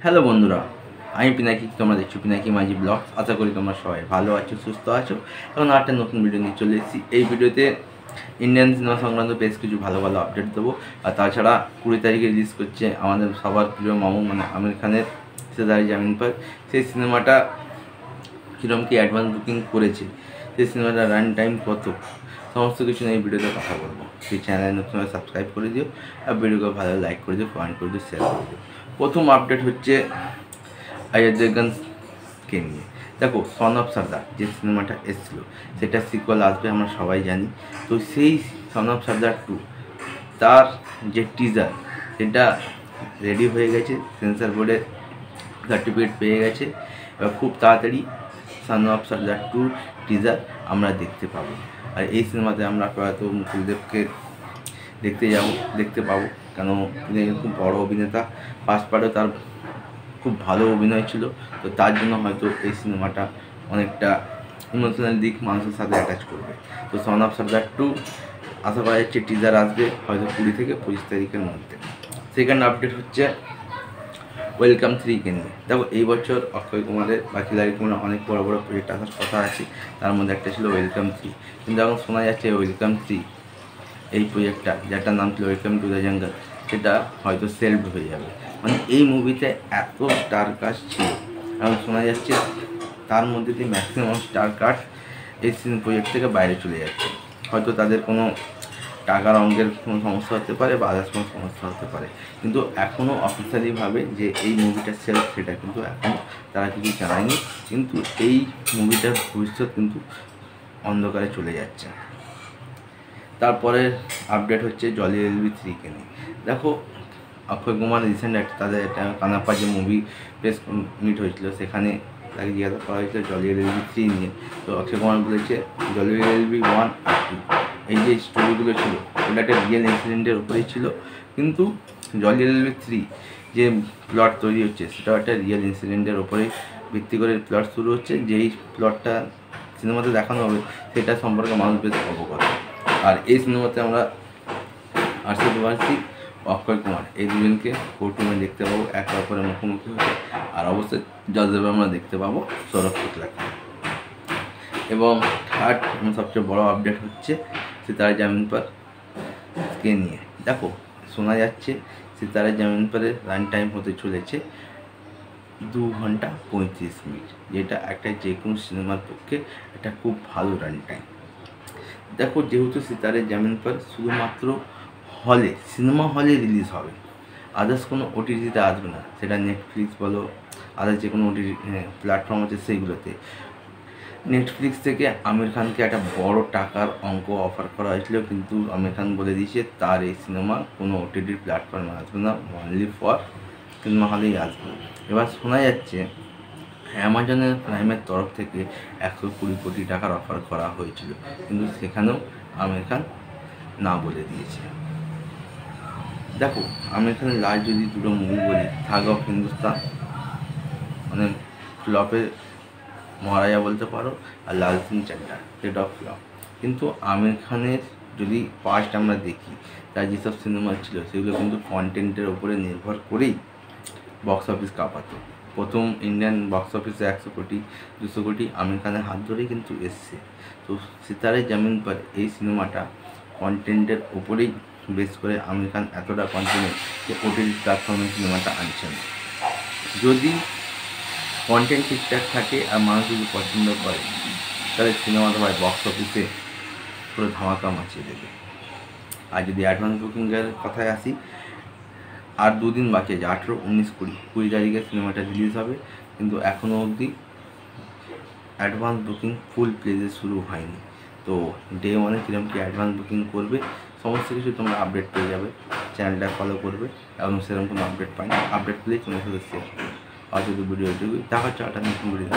Hello বন্ধুরা, আমি পিনাকি, তোমরা দেখছো পিনাকি মাঝি ব্লগস। আশা করি তোমরা সবাই ভালো আছো, সুস্থ আছো। এখন একটা নতুন ভিডিও নিয়ে চলে এসেছি। এই ভিডিওতে ইন্ডিয়ান সিনেমা সংক্রান্ত বেশ কিছু ভালো ভালো আপডেট দেবো। আর তাছাড়া 20 তারিখে রিলিজ করছে আমাদের সবার প্রিয় মামু মানে আমির খানের সিতারে জামিন পার। সেই সিনেমাটা কীরকম কি অ্যাডভান্স বুকিং করেছে, সেই সিনেমাটা রান টাইম কত, সমস্ত কিছু নিয়ে এই ভিডিওতে কথা বলবো। সেই চ্যানেলে নতুনভাবে সাবস্ক্রাইব করে দিও, আর ভিডিওকে ভালো লাইক করে দিও, কমেন্ট করে দিও, শেয়ার করে দিও। প্রথম আপডেট হচ্ছে অজয় দেবগনকে নিয়ে। দেখো, সন অফ সর্দার যে সিনেমাটা এসেছিলো সেটা সিকুয়াল আসবে আমরা সবাই জানি। তো সেই সন অফ সর্দার 2 তার যে টিজার সেটা রেডি হয়ে গেছে, সেন্সর বোর্ডে সার্টিফিকেট পেয়ে গেছে। এবার খুব তাড়াতাড়ি সন অফ সর্দার 2 টিজার আমরা দেখতে পাবো। আর এই সিনেমাতে আমরা প্রয়াত মুকুলদেবকে দেখতে পাবো, কেন তিনি খুব বড় অভিনেতা। ফার্স্ট পার্টে তার খুব ভালো অভিনয় ছিল, তো তার জন্য হয়তো এই সিনেমাটা অনেকটা ইমোশনাল দিক মানুষের সাথে অ্যাটাচ করবে। তো সন অফ সর্দার 2 আশা করা যাচ্ছে টিজার আসবে হয়তো 20 থেকে 25 তারিখের মধ্যে। সেকেন্ড আপডেট হচ্ছে ওয়েলকাম 3কে নিয়ে। দেখো, এই বছর অক্ষয় কুমারের বা খিলাড়ি কুমারের অনেক বড় বড় প্রজেক্ট আসার কথা আছে, তার মধ্যে একটা ছিল ওয়েলকাম 3। কিন্তু এখন শোনা যাচ্ছে ওয়েলকাম 3 এই প্রজেক্টটা, যেটার নাম ছিল ওয়েলকাম টু দ্য জঙ্গল, সেটা হয়তো সেলফ হয়ে যাবে। মানে এই মুভিতে এত স্টার কাস্ট ছিল, এখন শোনা যাচ্ছে তার মধ্যে দিয়ে ম্যাক্সিমাম স্টার কাস্ট এই প্রজেক্ট থেকে বাইরে চলে যাচ্ছে। হয়তো তাদের কোনো টাকার অঙ্কের কোনো সমস্যা হতে পারে বা আদার্স কোনো সমস্যা হতে পারে, কিন্তু এখনও অফিসিয়ালিভাবে যে এই মুভিটা সেলফ সেটা কিন্তু এখনও তারা কিছু জানায়নি। কিন্তু এই মুভিটার ভবিষ্যৎ কিন্তু অন্ধকারে চলে যাচ্ছে। তারপরে আপডেট হচ্ছে জলি এলবি 3কে নিয়ে। দেখো, অক্ষয় কুমার রিসেন্ট তাদের একটা কানাপ্পা যে মুভি প্রেস মিট হয়েছিল, সেখানে তাকে জিজ্ঞাসা করা হয়েছিল জলি এলবি 3 নিয়ে। তো অক্ষয় কুমার বলেছে জলি এলবি 1 আর 2 এই যে স্টোরিগুলো ছিল ওটা একটা রিয়েল ইনসিডেন্টের উপরেই ছিল, কিন্তু জলি এলবি 3 যে প্লট তৈরি হচ্ছে সেটাও একটা রিয়েল ইনসিডেন্টের উপরে ভিত্তি করে প্লট শুরু হচ্ছে। যেই প্লটটা সিনেমাতে দেখানো হবে সেটা সম্পর্কে মানুষ বেশ অবগত। আর এই সিনেমাতে আমরা আরশিদ ওয়ারসি, অক্ষয় কুমার এই দুজনকে কোর্টরুমে দেখতে পাবো একে অপরের মুখোমুখি হতে। আর অবশ্যই জজদেবে আমরা দেখতে পাবো সৌরভ শুক্লাকে। এবং থার্ড সবচেয়ে বড় আপডেট হচ্ছে সিতারে জামিন পারকে নিয়ে। দেখো, শোনা যাচ্ছে সিতারে জামিন পারের রান টাইম হতে চলেছে 2 ঘন্টা 35 মিনিট, যেটা একটা যে কোনো সিনেমার পক্ষে একটা খুব ভালো রান টাইম। দেখো, যেহেতু সিতারে জামিন পার শুধুমাত্র হলে, সিনেমা হলে রিলিজ হবে, আদার্স কোনো ওটিটিতে আসবে না। সেটা নেটফ্লিক্স বলো, আদার্স যে কোনো ওটিটি প্ল্যাটফর্ম আছে সেইগুলোতে। নেটফ্লিক্স থেকে আমির খানকে একটা বড় টাকার অঙ্ক অফার করা হয়েছিল, কিন্তু আমির খান বলে দিয়েছে তার এই সিনেমা কোনো ওটিটির প্ল্যাটফর্মে আসবে না, অনলি ফর সিনেমা হলেই আসবে। এবার শোনা যাচ্ছে অ্যামাজনের প্রাইমের তরফ থেকে 120 কোটি টাকার অফার করা হয়েছিল, কিন্তু সেখানেও আমির খান না বলে দিয়েছে। দেখো, আমির খানের লাস্ট যদি দুটো মুভি বলি, থাগ অফ হিন্দুস্তান মানে ফ্লপে মহারাজা বলতে পারো, আর Laal Singh Chaddha head of flop. কিন্তু আমির খানের যদি পাস্ট আমরা দেখি, তার যেসব সিনেমা ছিল সেগুলো কিন্তু কন্টেন্টের ওপরে নির্ভর করেই বক্স অফিস কাঁপাতো। প্রথম ইন্ডিয়ান বক্স অফিসে 100 কোটি 200 কোটি আমির খানের হাত ধরেই কিন্তু এসছে। তো সিতারে জামিন পার এই সিনেমাটা কন্টেন্টের ওপরেই বেস করে আমির খান এতটা কনফিডেন্ট যে ওটিটি প্ল্যাটফর্মে সিনেমাটা আনছেন। যদি কন্টেন্ট ঠিকঠাক থাকে আর মানুষ যদি পছন্দ করে, তাহলে সিনেমাটা ভাই বক্স অফিসে পুরো ধামাকা মাচিয়ে দেবে। আর যদি অ্যাডভান্স বুকিংয়ের কথায় আসি, আর 2 দিন বাকি আছে, 18, 19, 20 তারিখে সিনেমাটা রিলিজ হবে, কিন্তু এখনও অবধি অ্যাডভান্স বুকিং ফুল প্লেজে শুরু হয়নি। তো ডে 1 কীরকম কি অ্যাডভান্স বুকিং করবে সমস্ত কিছু তোমরা আপডেট পেয়ে যাবে, চ্যানেলটা ফলো করবে। এবং সেরকম কোনো আপডেট পাইনি, আপডেট পেলেই তোমার সাথে শেয়ার করবে। আর যদি ভিডিওটি দেখা হচ্ছে একটা নতুন ভিডিও।